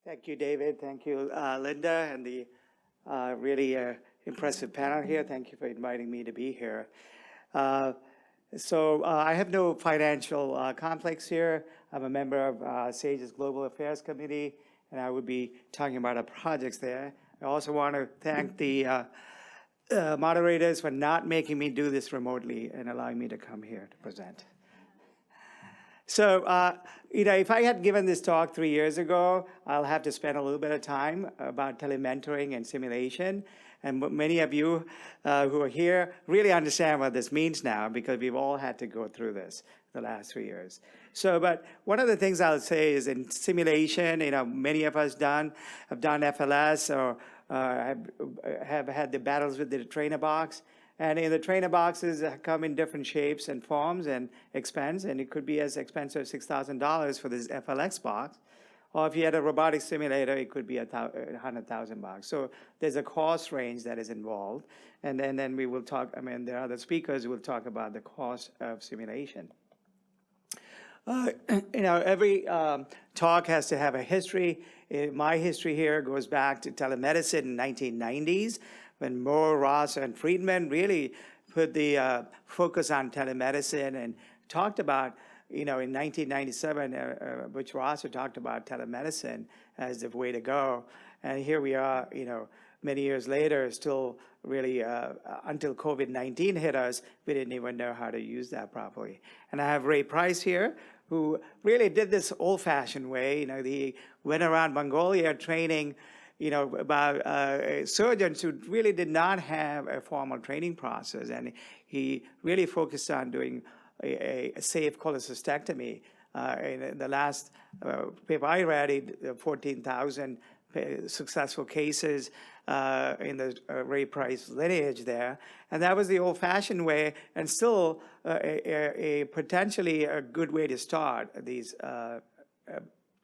Thank you, David. Thank you, Linda, and the really impressive panel here. Thank you for inviting me to be here. Uh, I have no financial conflicts here. I'm a member of SAGE's Global Affairs Committee, and I would be talking about our projects there. I also want to thank the moderators for not making me do this remotely and allowing me to come here to present. So, if I had given this talk 3 years ago, I'll have to spend a little bit of time about telementoring and simulation. And many of you who are here really understand what this means now because we've all had to go through this the last 3 years. But one of the things I'll say is in simulation, many of us have done FLS or have had the battles with the trainer box. And in the trainer boxes come in different shapes and forms and expense, and it could be as expensive as $6,000 for this FLX box. Or if you had a robotic simulator, it could be $100,000. So there's a cost range that is involved. And then we will talk, there are other speakers who will talk about the cost of simulation. Every talk has to have a history. My history here goes back to telemedicine in 1990s. When Moore, Ross, and Friedman really put the focus on telemedicine and talked about, in 1997, Butch Ross talked about telemedicine as the way to go. And here we are, many years later, still really, until COVID-19 hit us, we didn't even know how to use that properly. And I have Ray Price here, who really did this old-fashioned way. He went around Mongolia training about surgeons who really did not have a formal training process. And he really focused on doing a safe cholecystectomy. In the last paper I read, 14,000 successful cases in the Ray Price lineage there. And that was the old-fashioned way, and still a potentially a good way to start these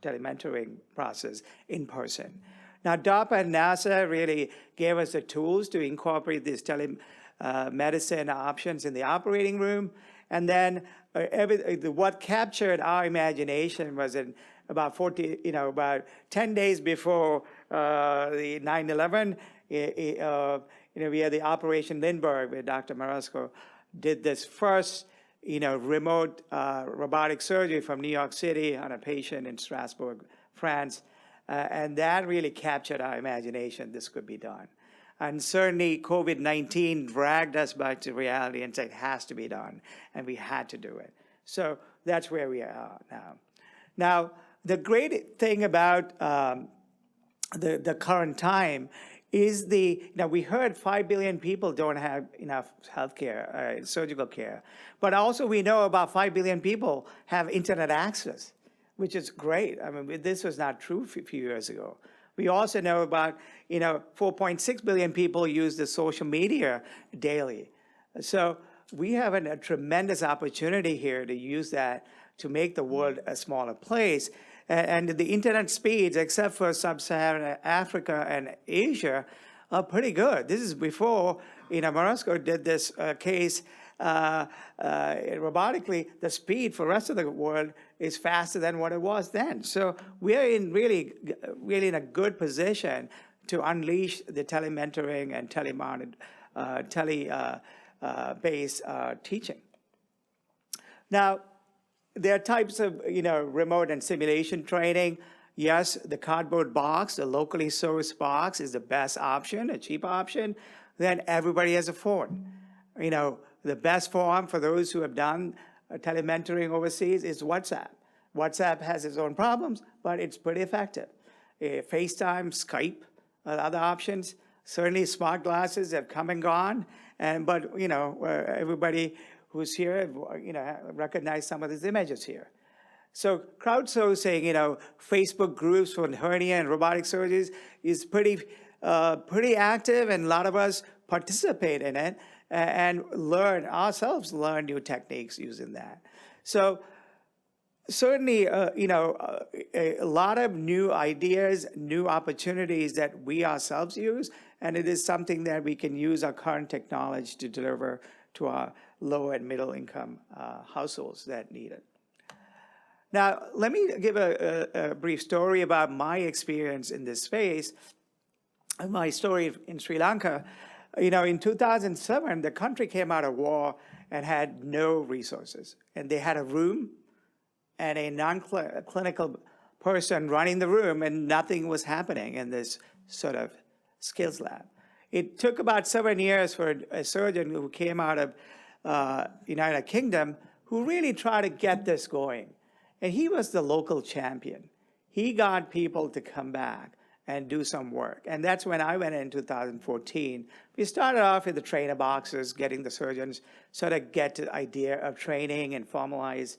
telementoring process in person. Now, DARPA and NASA really gave us the tools to incorporate these telemedicine options in the operating room. And then what captured our imagination was in about 10 days before the 9/11, we had the Operation Lindbergh, where Dr. Marasco did this first, remote robotic surgery from New York City on a patient in Strasbourg, France. And that really captured our imagination. This could be done. And certainly COVID-19 dragged us back to reality and said it has to be done. And we had to do it. So that's where we are now. Now, the great thing about the current time is we heard 5 billion people don't have enough health care, surgical care. But also we know about 5 billion people have internet access, which is great. This was not true a few years ago. We also know about, 4.6 billion people use the social media daily. So we have a tremendous opportunity here to use that to make the world a smaller place. And the internet speeds, except for sub-Saharan Africa and Asia, are pretty good. This is before, Marasco did this case robotically. The speed for the rest of the world is faster than what it was then. So we are really in a good position to unleash the telementoring and tele-based teaching. Now, there are types of remote and simulation training. Yes, the cardboard box, the locally sourced box, is the best option, a cheap option. Then everybody has a phone. The best form for those who have done telementoring overseas is WhatsApp. WhatsApp has its own problems, but it's pretty effective. FaceTime, Skype, other options. Certainly smart glasses have come and gone, but everybody who's here, recognize some of these images here. So crowdsourcing, Facebook groups for hernia and robotic surgeries is pretty active, and a lot of us participate in it and learn new techniques using that. So certainly, a lot of new ideas, new opportunities that we ourselves use, and it is something that we can use our current technology to deliver to our low and middle income households that need it. Now, let me give a brief story about my experience in this space. My story in Sri Lanka. In 2007, the country came out of war and had no resources. And they had a room and a non-clinical person running the room, and nothing was happening in this sort of skills lab. It took about 7 years for a surgeon who came out of United Kingdom who really tried to get this going. And he was the local champion. He got people to come back and do some work. And that's when I went in 2014. We started off with the trainer boxes, getting the surgeons sort of get the idea of training and formalize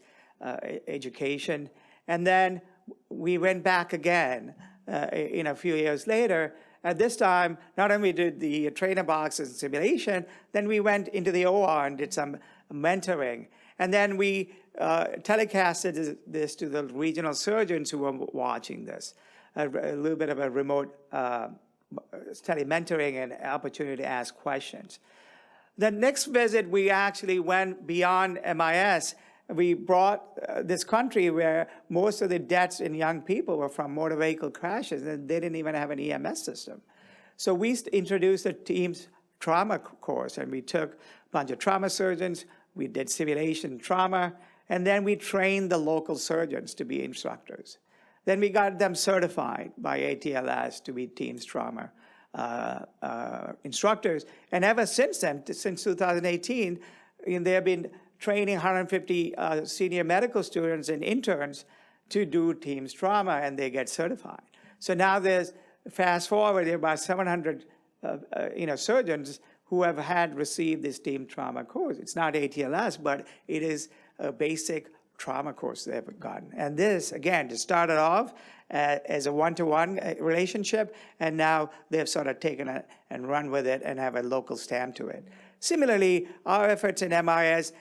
education. And then we went back again a few years later. At this time, not only did the trainer boxes and simulation, then we went into the OR and did some mentoring. And then we telecasted this to the regional surgeons who were watching this. A little bit of a remote tele-mentoring and opportunity to ask questions. The next visit, we actually went beyond MIS. We brought this country where most of the deaths in young people were from motor vehicle crashes, and they didn't even have an EMS system. So we introduced a team's trauma course, and we took a bunch of trauma surgeons, we did simulation trauma, and then we trained the local surgeons to be instructors. Then we got them certified by ATLS to be TEAMS trauma instructors. And ever since then, since 2018, they have been training 150 senior medical students and interns to do TEAMS trauma, and they get certified. So now there's, fast forward, there are about 700 surgeons who have received this TEAMS trauma course. It's not ATLS, but it is a basic trauma course they've gotten. And this, again, just started off as a one-to-one relationship, and now they've sort of taken it and run with it and have a local stamp to it. Similarly, our efforts in MIS,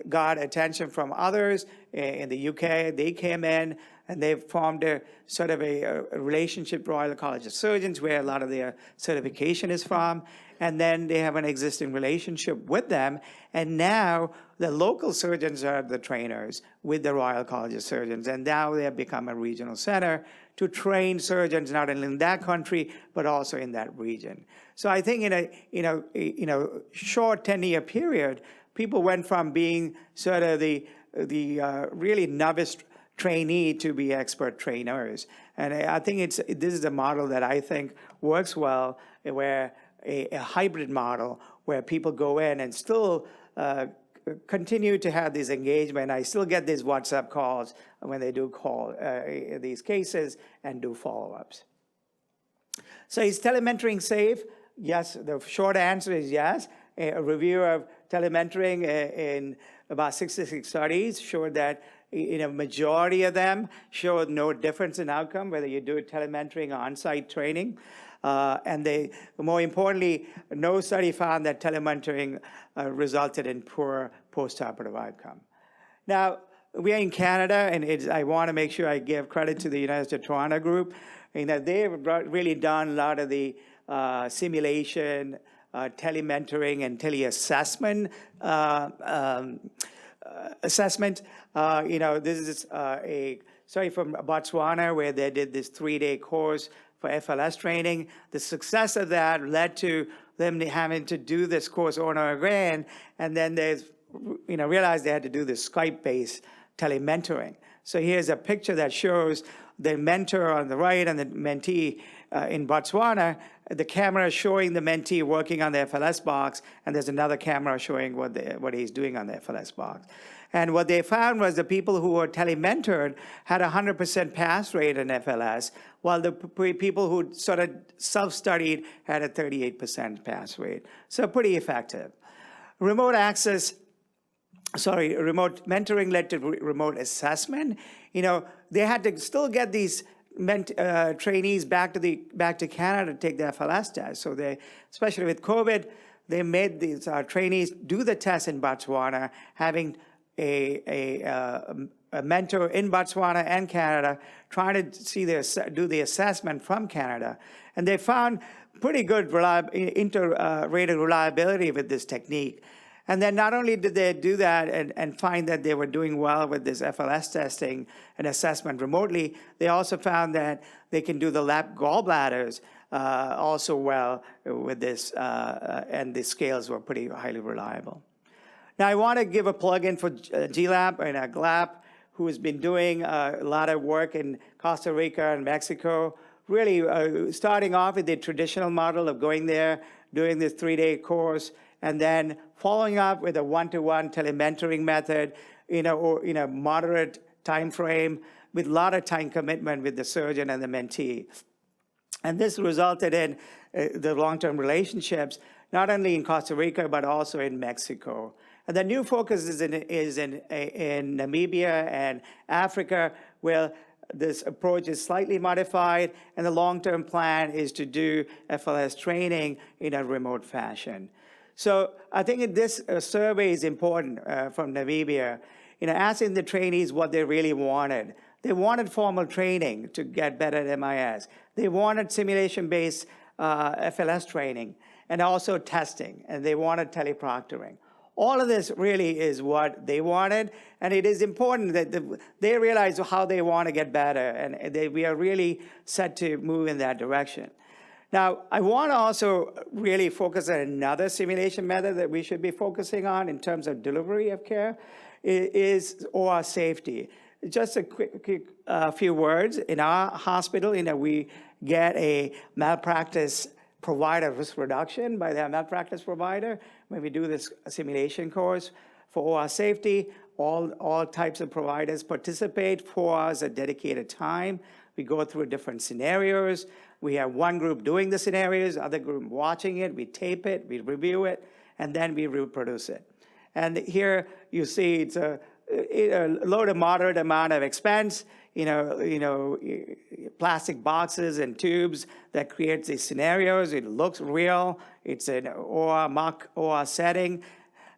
got attention from others in the UK. They came in and they formed a sort of a relationship with Royal College of Surgeons, where a lot of their certification is from. And then they have an existing relationship with them. And now the local surgeons are the trainers with the Royal College of Surgeons. And now they have become a regional center to train surgeons not only in that country, but also in that region. So I think in a short 10-year period, people went from being sort of the really novice trainee to be expert trainers. And I think this is a model that I think works well, where a hybrid model where people go in and still continue to have this engagement. I still get these WhatsApp calls when they do call these cases and do follow-ups. So is telementoring safe? Yes, the short answer is yes. A review of telementoring in about 66 studies showed that majority of them showed no difference in outcome, whether you do telementoring or on-site training. And more importantly, no study found that telementoring resulted in poor postoperative outcome. Now, we are in Canada, and I want to make sure I give credit to the University of Toronto group. They've really done a lot of the simulation, telementoring, and teleassessment assessment. This is a study from Botswana where they did this 3-day course for FLS training. The success of that led to them having to do this course over and over again, and then they realized they had to do this Skype-based telementoring. So here's a picture that shows the mentor on the right and the mentee in Botswana. The camera is showing the mentee working on the FLS box, and there's another camera showing what he's doing on the FLS box. And what they found was the people who were telementored had a 100% pass rate in FLS, while the people who sort of self-studied had a 38% pass rate. So pretty effective. Remote mentoring led to remote assessment. They had to still get these trainees back to Canada to take the FLS test. So they, especially with COVID, they made these trainees do the test in Botswana, having a mentor in Botswana and Canada, trying to do the assessment from Canada. And they found pretty good inter-rated reliability with this technique. And then not only did they do that and find that they were doing well with this FLS testing and assessment remotely, they also found that they can do the lap gallbladders also well with this, and the scales were pretty highly reliable. Now I want to give a plug-in for GLAP and GLAP, who has been doing a lot of work in Costa Rica and Mexico, really starting off with the traditional model of going there, doing this 3-day course, and then following up with a one-to-one telementoring method in a moderate time frame with a lot of time commitment with the surgeon and the mentee. And this resulted in the long-term relationships, not only in Costa Rica, but also in Mexico. And the new focus is in Namibia and Africa, where this approach is slightly modified, and the long-term plan is to do FLS training in a remote fashion. So I think this survey is important from Namibia, asking the trainees what they really wanted. They wanted formal training to get better at MIS. They wanted simulation-based FLS training and also testing, and they wanted teleproctoring. All of this really is what they wanted, and it is important that they realize how they want to get better, and we are really set to move in that direction. Now, I want to also really focus on another simulation method that we should be focusing on in terms of delivery of care is OR safety. Just a quick few words. In our hospital, we get a malpractice provider risk reduction by the malpractice provider when we do this simulation course for OR safety. All types of providers participate, 4 hours of dedicated time. We go through different scenarios. We have one group doing the scenarios, other group watching it. We tape it, we review it, and then we reproduce it. And here you see it's a low to moderate amount of expense, plastic boxes and tubes that creates these scenarios. It looks real. It's an OR, mock OR setting.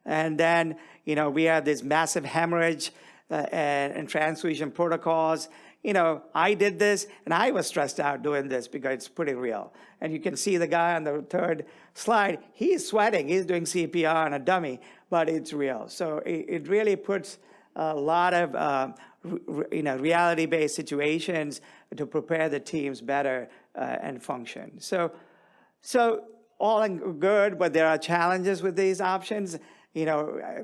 And then, we have this massive hemorrhage and transfusion protocols. I did this, and I was stressed out doing this because it's pretty real. And you can see the guy on the third slide, he's sweating. He's doing CPR on a dummy, but it's real. So it really puts a lot of reality-based situations to prepare the teams better and function. So all good, but there are challenges with these options.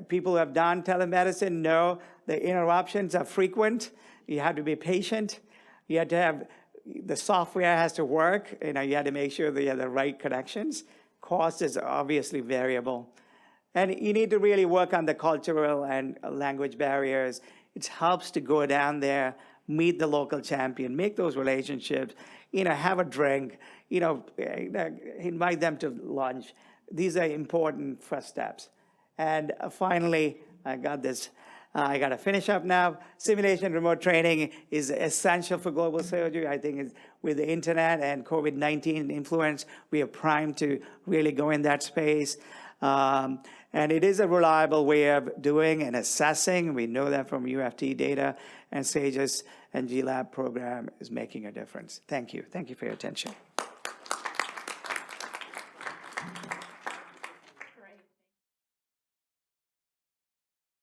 People who have done telemedicine know the interruptions are frequent. You have to be patient. You have to have, the software has to work. You have to make sure that you have the right connections. Cost is obviously variable. And you need to really work on the cultural and language barriers. It helps to go down there, meet the local champion, make those relationships, have a drink, invite them to lunch. These are important first steps. And finally, I got to finish up now. Simulation remote training is essential for global surgery. I think with the internet and COVID-19 influence, we are primed to really go in that space. And it is a reliable way of doing and assessing. We know that from UFT data, and SAGES and GLAB program is making a difference. Thank you. Thank you for your attention.